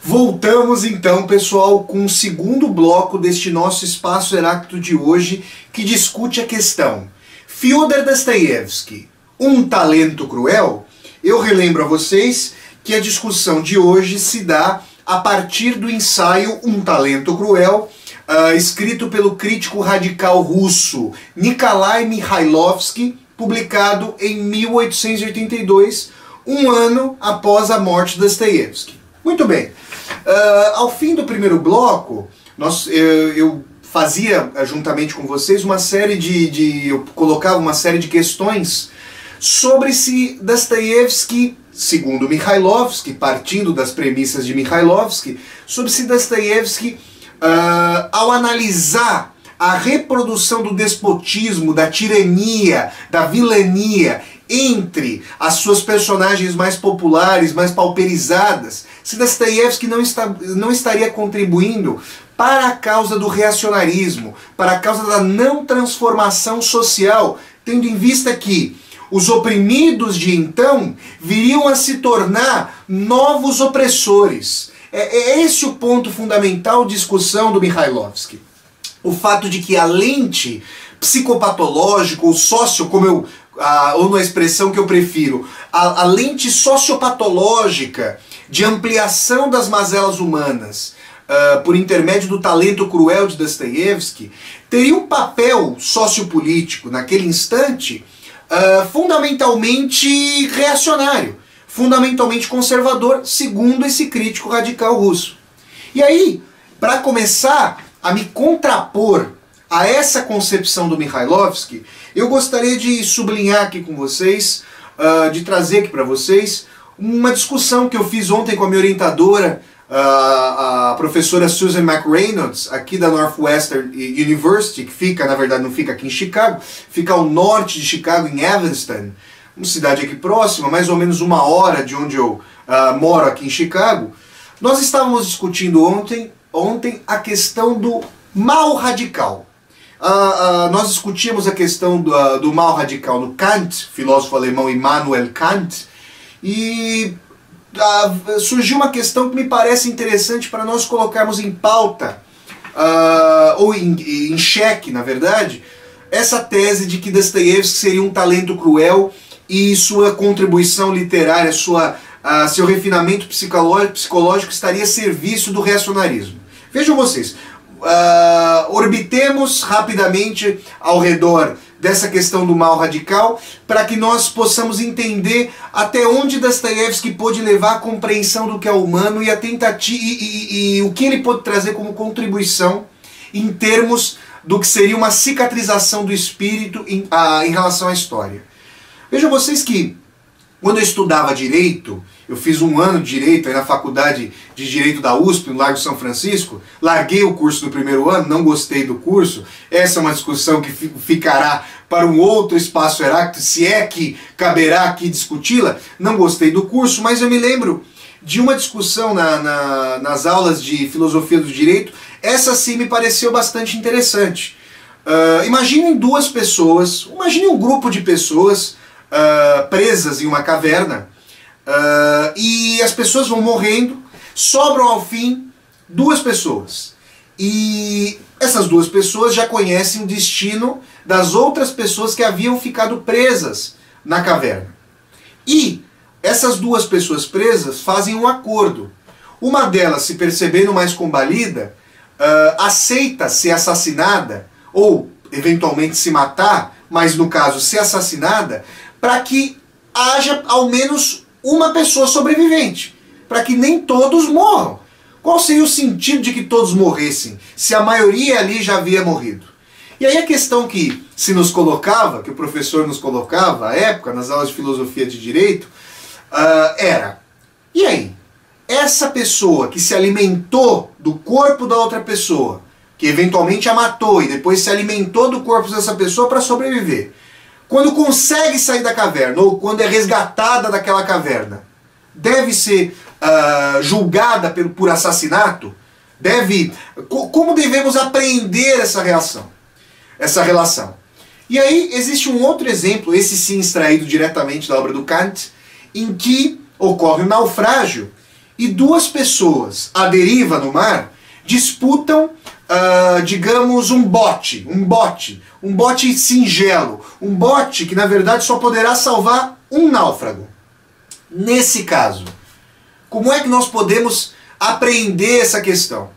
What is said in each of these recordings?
Voltamos então, pessoal, com o segundo bloco deste nosso Espaço Heráclito de hoje, que discute a questão Fyodor Dostoiévski, um talento cruel? Eu relembro a vocês que a discussão de hoje se dá a partir do ensaio Um Talento Cruel, escrito pelo crítico radical russo Nikolai Mikhailovsky, publicado em 1882, um ano após a morte de Dostoiévski. Muito bem. Ao fim do primeiro bloco, eu fazia, juntamente com vocês, uma série eu colocava uma série de questões sobre se Dostoiévski, segundo Mikhailovsky, partindo das premissas de Mikhailovsky, sobre se Dostoiévski, ao analisar a reprodução do despotismo, da tirania, da vilania entre as suas personagens mais populares, mais pauperizadas, se Dostoiévski não estaria contribuindo para a causa do reacionarismo, para a causa da não transformação social, tendo em vista que os oprimidos de então viriam a se tornar novos opressores. É esse o ponto fundamental de discussão do Mikhailovsky. O fato de que a lente psicopatológica ou ou na expressão que eu prefiro, a lente sociopatológica de ampliação das mazelas humanas por intermédio do talento cruel de Dostoiévski teria um papel sociopolítico naquele instante fundamentalmente reacionário, fundamentalmente conservador, segundo esse crítico radical russo. E aí, para começar a me contrapor a essa concepção do Mikhailovsky, eu gostaria de sublinhar aqui com vocês, de trazer aqui para vocês, uma discussão que eu fiz ontem com a minha orientadora, a professora Susan McReynolds, aqui da Northwestern University, que fica, na verdade não fica aqui em Chicago, fica ao norte de Chicago, em Evanston, uma cidade aqui próxima, mais ou menos 1 hora de onde eu moro aqui em Chicago. Nós estávamos discutindo ontem a questão do mal radical. Nós discutimos a questão do mal radical no Kant, filósofo alemão Immanuel Kant, e surgiu uma questão que me parece interessante para nós colocarmos em pauta, ou em xeque, na verdade, essa tese de que Dostoiévski seria um talento cruel e sua contribuição literária, seu refinamento psicológico estaria a serviço do reacionarismo. Vejam vocês, orbitemos rapidamente ao redor dessa questão do mal radical para que nós possamos entender até onde Dostoiévski pôde levar a compreensão do que é humano e a tentativa e o que ele pôde trazer como contribuição em termos do que seria uma cicatrização do espírito em relação à história. Vejam vocês que quando eu estudava Direito, eu fiz 1 ano de Direito aí na Faculdade de Direito da USP, no Largo São Francisco, larguei o curso no primeiro ano, não gostei do curso, essa é uma discussão que ficará para um outro Espaço Heráclito, se é que caberá aqui discuti-la, não gostei do curso, mas eu me lembro de uma discussão nas aulas de Filosofia do Direito, essa sim me pareceu bastante interessante. Imaginem duas pessoas, imaginem um grupo de pessoas presas em uma caverna, e as pessoas vão morrendo, sobram ao fim 2 pessoas. E essas 2 pessoas já conhecem o destino das outras pessoas que haviam ficado presas na caverna. E essas 2 pessoas presas fazem um acordo. Uma delas, se percebendo mais combalida, aceita ser assassinada, ou eventualmente se matar, mas no caso ser assassinada, para que haja ao menos uma pessoa sobrevivente, para que nem todos morram. Qual seria o sentido de que todos morressem, se a maioria ali já havia morrido? E aí a questão que se nos colocava, que o professor nos colocava à época, nas aulas de filosofia de direito, era, e aí? Essa pessoa que se alimentou do corpo da outra pessoa, que eventualmente a matou e depois se alimentou do corpo dessa pessoa para sobreviver, quando consegue sair da caverna, ou quando é resgatada daquela caverna, deve ser julgada por assassinato? Como devemos apreender essa relação? E aí existe um outro exemplo, esse sim extraído diretamente da obra do Kant, em que ocorre um naufrágio e duas pessoas à deriva no mar disputam, digamos, um bote singelo, um bote que na verdade só poderá salvar um náufrago. Nesse caso, como é que nós podemos apreender essa questão?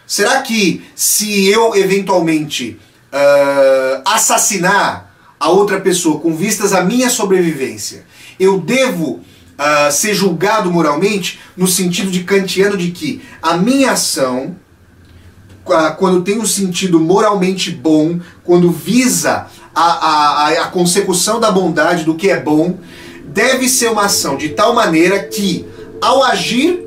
Será que se eu eventualmente assassinar a outra pessoa com vistas à minha sobrevivência, eu devo ser julgado moralmente no sentido de kantiano de que a minha ação, quando tem um sentido moralmente bom, quando visa a consecução da bondade, do que é bom, deve ser uma ação de tal maneira que, ao agir,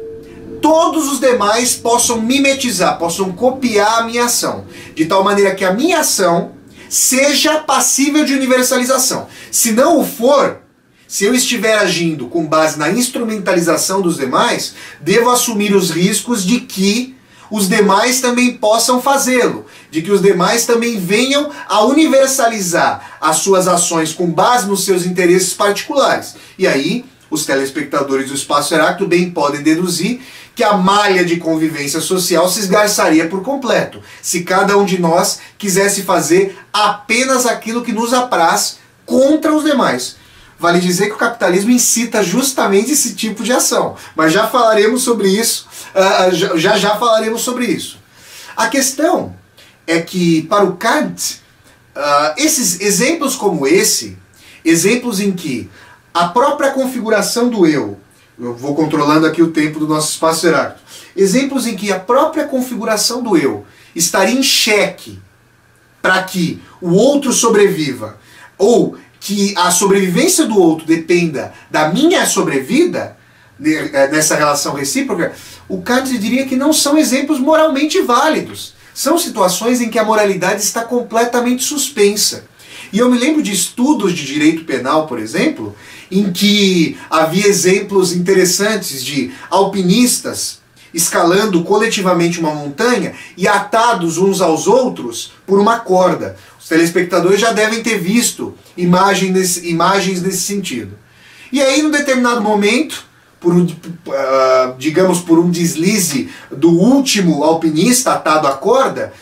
todos os demais possam mimetizar, possam copiar a minha ação, de tal maneira que a minha ação seja passível de universalização. Se não o for, se eu estiver agindo com base na instrumentalização dos demais, devo assumir os riscos de que os demais também possam fazê-lo, de que os demais também venham a universalizar as suas ações com base nos seus interesses particulares. E aí, os telespectadores do Espaço Heráclito bem podem deduzir que a malha de convivência social se esgarçaria por completo, se cada um de nós quisesse fazer apenas aquilo que nos apraz contra os demais. Vale dizer que o capitalismo incita justamente esse tipo de ação, mas já falaremos sobre isso, já falaremos sobre isso. A questão é que, para o Kant, esses exemplos como esse, exemplos em que a própria configuração do eu vou controlando aqui o tempo do nosso Espaço Heráclito, exemplos em que a própria configuração do eu estaria em xeque para que o outro sobreviva, ou que a sobrevivência do outro dependa da minha sobrevida, nessa relação recíproca, o Kant diria que não são exemplos moralmente válidos. São situações em que a moralidade está completamente suspensa. E eu me lembro de estudos de direito penal, por exemplo, em que havia exemplos interessantes de alpinistas escalando coletivamente uma montanha e atados uns aos outros por uma corda. Os telespectadores já devem ter visto imagens nesse sentido. E aí, num determinado momento, digamos por um deslize do último alpinista atado à corda,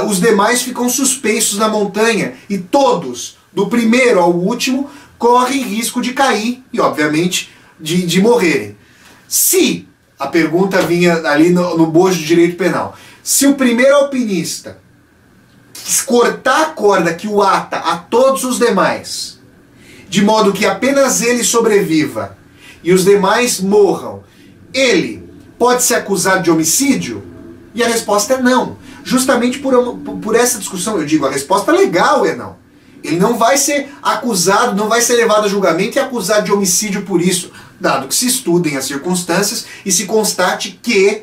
os demais ficam suspensos na montanha e todos, do primeiro ao último, correm risco de cair e, obviamente, de morrerem. Se, a pergunta vinha ali no bojo de direito penal, se o primeiro alpinista cortar a corda que o ata a todos os demais, de modo que apenas ele sobreviva e os demais morram, ele pode ser acusado de homicídio? E a resposta é não. Justamente por essa discussão, eu digo, a resposta legal é não. Ele não vai ser acusado, não vai ser levado a julgamento e acusado de homicídio por isso, dado que se estudem as circunstâncias e se constate que,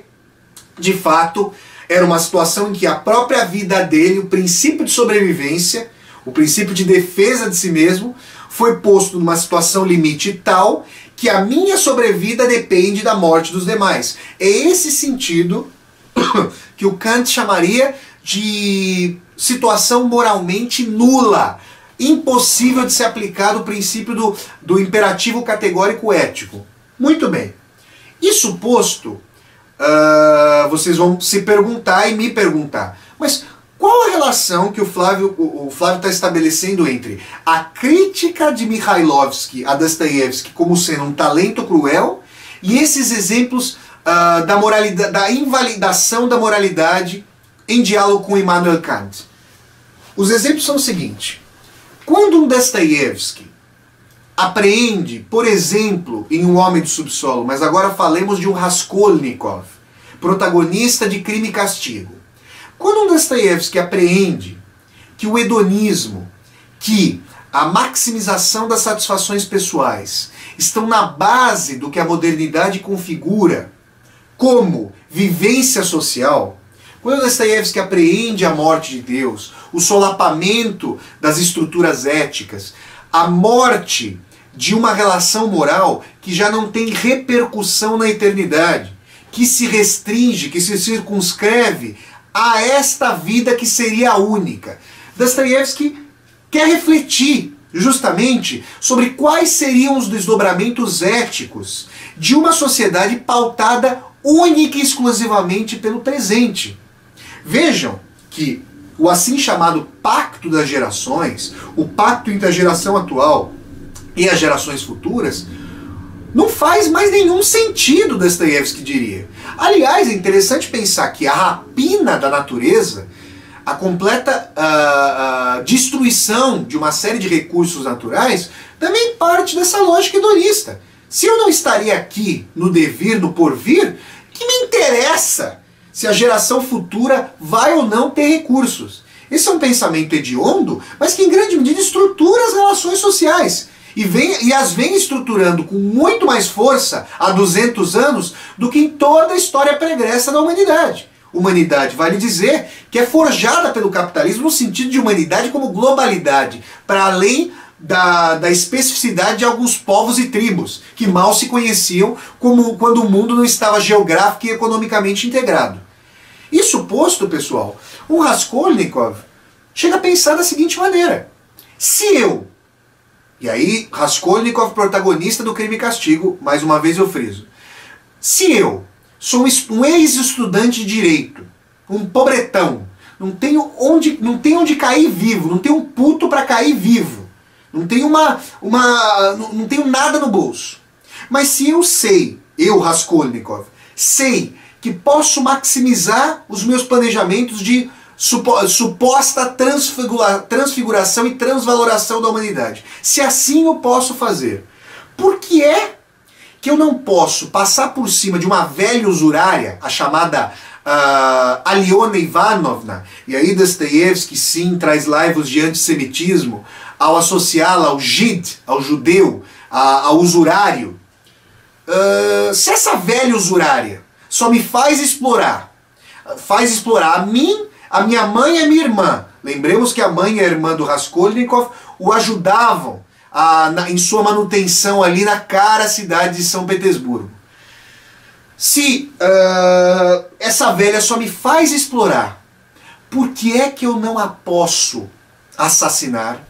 de fato, era uma situação em que a própria vida dele, o princípio de sobrevivência, o princípio de defesa de si mesmo, foi posto numa situação limite tal que a minha sobrevida depende da morte dos demais. É esse sentido que o Kant chamaria de situação moralmente nula, impossível de se aplicar o princípio do imperativo categórico ético. Muito bem. Isso posto, vocês vão se perguntar e me perguntar, mas qual a relação que o Flávio está estabelecendo entre a crítica de Mikhailovsky a Dostoiévski como sendo um talento cruel e esses exemplos da moralidade, da invalidação da moralidade em diálogo com Immanuel Kant? Os exemplos são o seguinte: quando um Dostoiévski apreende, por exemplo, em Um Homem do Subsolo, mas agora falemos de um Raskolnikov, protagonista de Crime e Castigo. Quando um Dostoiévski apreende que o hedonismo, que a maximização das satisfações pessoais estão na base do que a modernidade configura como vivência social, quando Dostoiévski apreende a morte de Deus, o solapamento das estruturas éticas, a morte de uma relação moral que já não tem repercussão na eternidade, que se restringe, que se circunscreve a esta vida que seria a única. Dostoiévski quer refletir justamente sobre quais seriam os desdobramentos éticos de uma sociedade pautada única e exclusivamente pelo presente. Vejam que o assim chamado Pacto das Gerações, o pacto entre a geração atual e as gerações futuras, não faz mais nenhum sentido, Dostoiévski diria. Aliás, é interessante pensar que a rapina da natureza, a completa destruição de uma série de recursos naturais, também parte dessa lógica hedonista. Se eu não estaria aqui no devir, no porvir, que me interessa se a geração futura vai ou não ter recursos? Esse é um pensamento hediondo, mas que em grande medida estrutura as relações sociais. E as vem estruturando com muito mais força há 200 anos do que em toda a história pregressa da humanidade. Humanidade, vale dizer, que é forjada pelo capitalismo no sentido de humanidade como globalidade, para além da especificidade de alguns povos e tribos, que mal se conheciam quando o mundo não estava geográfico e economicamente integrado. Isso posto, pessoal, o Raskolnikov chega a pensar da seguinte maneira: se eu, e aí Raskolnikov, protagonista do Crime e Castigo, mais uma vez eu friso, se eu sou um ex-estudante de direito, um pobretão, não tenho onde cair vivo, não tenho um puto para cair vivo, não tenho não tenho nada no bolso. Mas se eu Raskolnikov, sei que posso maximizar os meus planejamentos de suposta transfiguração e transvaloração da humanidade, se assim eu posso fazer, por que é que eu não posso passar por cima de uma velha usurária, a chamada Aliona Ivanovna? E aí Dostoiévski sim traz laivos de antissemitismo ao associá-la ao Jid, ao judeu, ao usurário. Se essa velha usurária só me faz explorar a mim, a minha mãe e a minha irmã. Lembremos que a mãe e a irmã do Raskolnikov o ajudavam em sua manutenção ali na cara cidade de São Petersburgo. Se essa velha só me faz explorar, por que é que eu não a posso assassinar,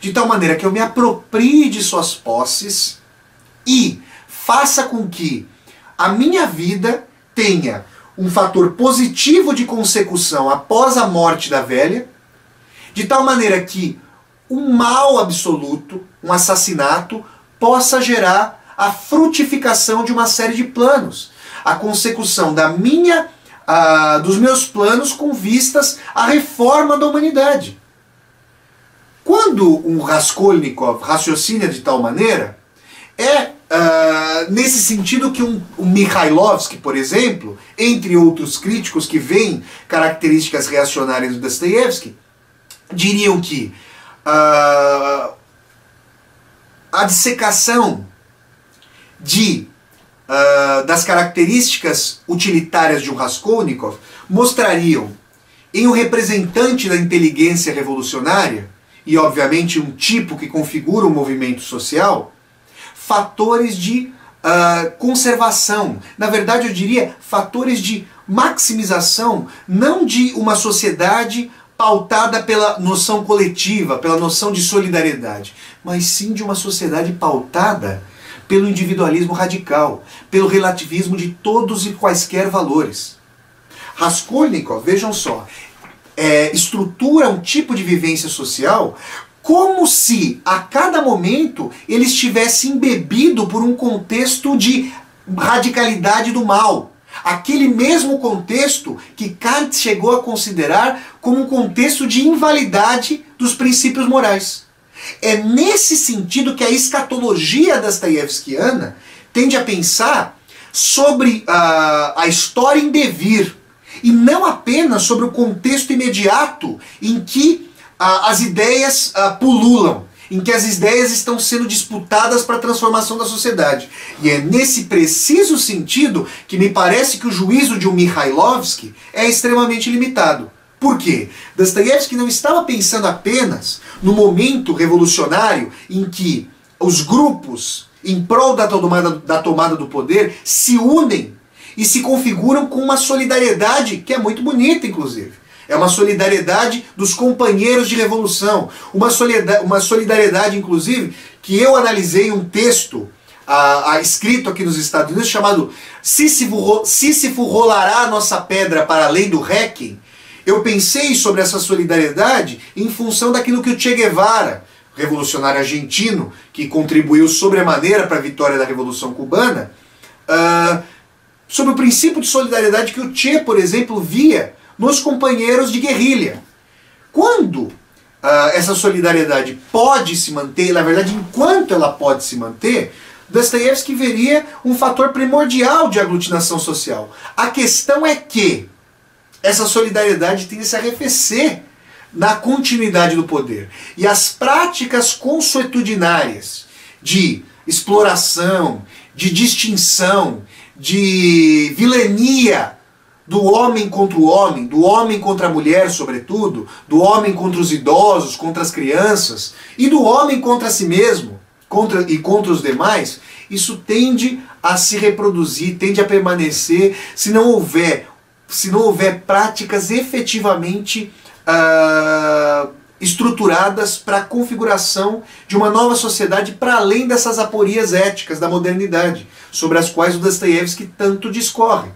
de tal maneira que eu me aproprie de suas posses e faça com que a minha vida tenha um fator positivo de consecução após a morte da velha, de tal maneira que um mal absoluto, um assassinato, possa gerar a frutificação de uma série de planos, a consecução dos meus planos com vistas à reforma da humanidade. Quando um Raskolnikov raciocina de tal maneira, nesse sentido que um Mikhailovsky, por exemplo, entre outros críticos que veem características reacionárias do Dostoiévski, diriam que a dissecação das características utilitárias de um Raskolnikov mostrariam em um representante da inteligência revolucionária, e obviamente um tipo que configura um movimento social, fatores de conservação. Na verdade, eu diria fatores de maximização, não de uma sociedade pautada pela noção coletiva, pela noção de solidariedade, mas sim de uma sociedade pautada pelo individualismo radical, pelo relativismo de todos e quaisquer valores. Raskolnikov, vejam só, estrutura um tipo de vivência social como se a cada momento ele estivesse embebido por um contexto de radicalidade do mal. Aquele mesmo contexto que Kant chegou a considerar como um contexto de invalidade dos princípios morais. É nesse sentido que a escatologia dostoiévskiana tende a pensar sobre a história em devir, e não apenas sobre o contexto imediato em que as ideias pululam, em que as ideias estão sendo disputadas para a transformação da sociedade. E é nesse preciso sentido que me parece que o juízo de um Mikhailovsky é extremamente limitado. Por quê? Dostoiévski não estava pensando apenas no momento revolucionário em que os grupos, em prol da tomada do poder, se unem e se configuram com uma solidariedade que é muito bonita, inclusive. É uma solidariedade dos companheiros de revolução. Uma solidariedade, inclusive, que eu analisei um texto escrito aqui nos Estados Unidos chamado Sísifo rolará a nossa pedra para além do Requiem. Eu pensei sobre essa solidariedade em função daquilo que o Che Guevara, revolucionário argentino, que contribuiu sobremaneira para a vitória da Revolução Cubana, sobre o princípio de solidariedade que o Che, por exemplo, via nos companheiros de guerrilha. Quando essa solidariedade pode se manter, na verdade, enquanto ela pode se manter, Dostoiévski veria um fator primordial de aglutinação social. A questão é que essa solidariedade tende a se arrefecer na continuidade do poder. E as práticas consuetudinárias de exploração, de distinção, de vilania do homem contra o homem, do homem contra a mulher, sobretudo, do homem contra os idosos, contra as crianças, e do homem contra si mesmo e contra os demais, isso tende a se reproduzir, tende a permanecer, se não houver práticas efetivamente estruturadas para a configuração de uma nova sociedade para além dessas aporias éticas da modernidade, sobre as quais o Dostoiévski tanto discorre.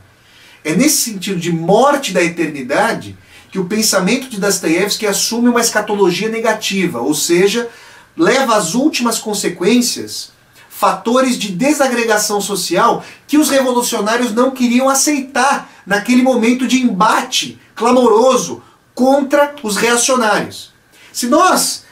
É nesse sentido de morte da eternidade que o pensamento de Dostoiévski assume uma escatologia negativa, ou seja, leva às últimas consequências fatores de desagregação social que os revolucionários não queriam aceitar naquele momento de embate clamoroso contra os reacionários. Se nós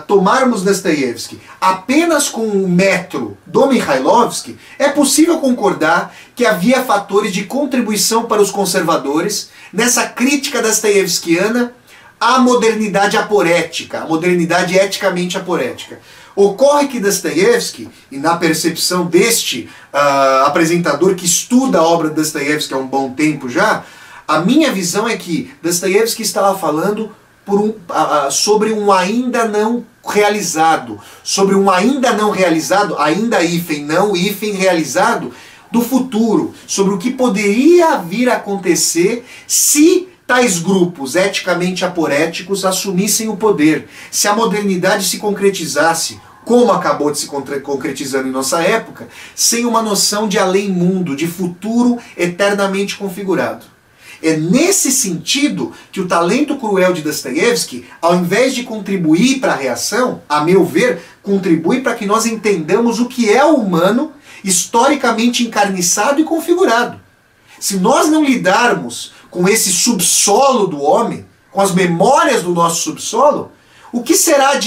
tomarmos Dostoiévski apenas com o metro do Mikhailovsky, é possível concordar que havia fatores de contribuição para os conservadores nessa crítica dostoiévskiana à modernidade aporética, à modernidade eticamente aporética. Ocorre que Dostoiévski, e na percepção deste apresentador que estuda a obra de Dostoiévski há um bom tempo já, a minha visão é que Dostoiévski estava falando sobre um ainda não realizado, ainda hífen não, hífen realizado, do futuro, sobre o que poderia vir a acontecer se tais grupos eticamente aporéticos assumissem o poder, se a modernidade se concretizasse, como acabou de se concretizando em nossa época, sem uma noção de além-mundo, de futuro eternamente configurado. É nesse sentido que o talento cruel de Dostoiévski, ao invés de contribuir para a reação, a meu ver, contribui para que nós entendamos o que é o humano historicamente encarniçado e configurado. Se nós não lidarmos com esse subsolo do homem, com as memórias do nosso subsolo, o que será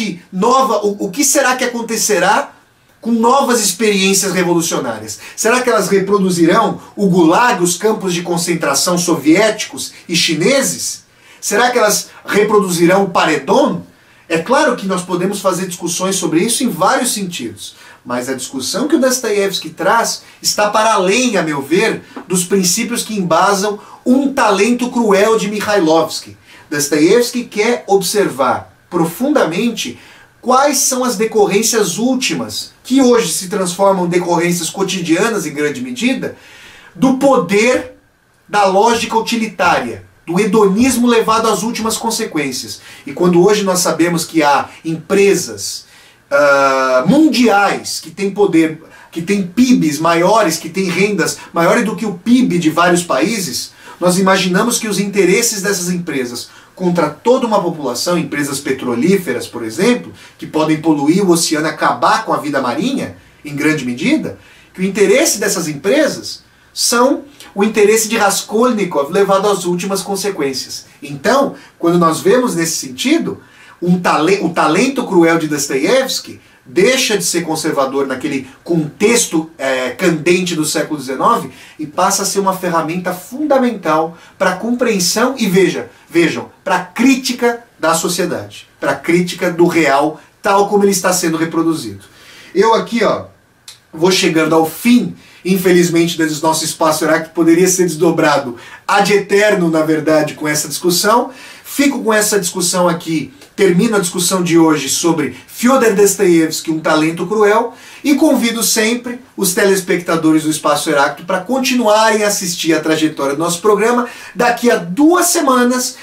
que acontecerá com novas experiências revolucionárias? Será que elas reproduzirão o Gulag, os campos de concentração soviéticos e chineses? Será que elas reproduzirão o Paredon? É claro que nós podemos fazer discussões sobre isso em vários sentidos, mas a discussão que o Dostoiévski traz está para além, a meu ver, dos princípios que embasam um talento cruel de Mikhailovsky. Dostoiévski quer observar profundamente quais são as decorrências últimas, que hoje se transformam em decorrências cotidianas em grande medida, do poder da lógica utilitária, do hedonismo levado às últimas consequências. E quando hoje nós sabemos que há empresas mundiais que têm poder, que têm PIBs maiores, que têm rendas maiores do que o PIB de vários países, nós imaginamos que os interesses dessas empresas contra toda uma população, empresas petrolíferas, por exemplo, que podem poluir o oceano e acabar com a vida marinha, em grande medida, que o interesse dessas empresas são o interesse de Raskolnikov levado às últimas consequências. Então, quando nós vemos nesse sentido, o talento cruel de Dostoiévski deixa de ser conservador naquele contexto candente do século XIX e passa a ser uma ferramenta fundamental para a compreensão e, vejam, para a crítica da sociedade, para a crítica do real, tal como ele está sendo reproduzido. Eu aqui, vou chegando ao fim, infelizmente, desse nosso espaço horário que poderia ser desdobrado ad eterno, na verdade, com essa discussão. Fico com essa discussão aqui, termino a discussão de hoje sobre Fyodor Dostoiévski, um talento cruel, e convido sempre os telespectadores do Espaço Heráclito para continuarem a assistir a trajetória do nosso programa. Daqui a 2 semanas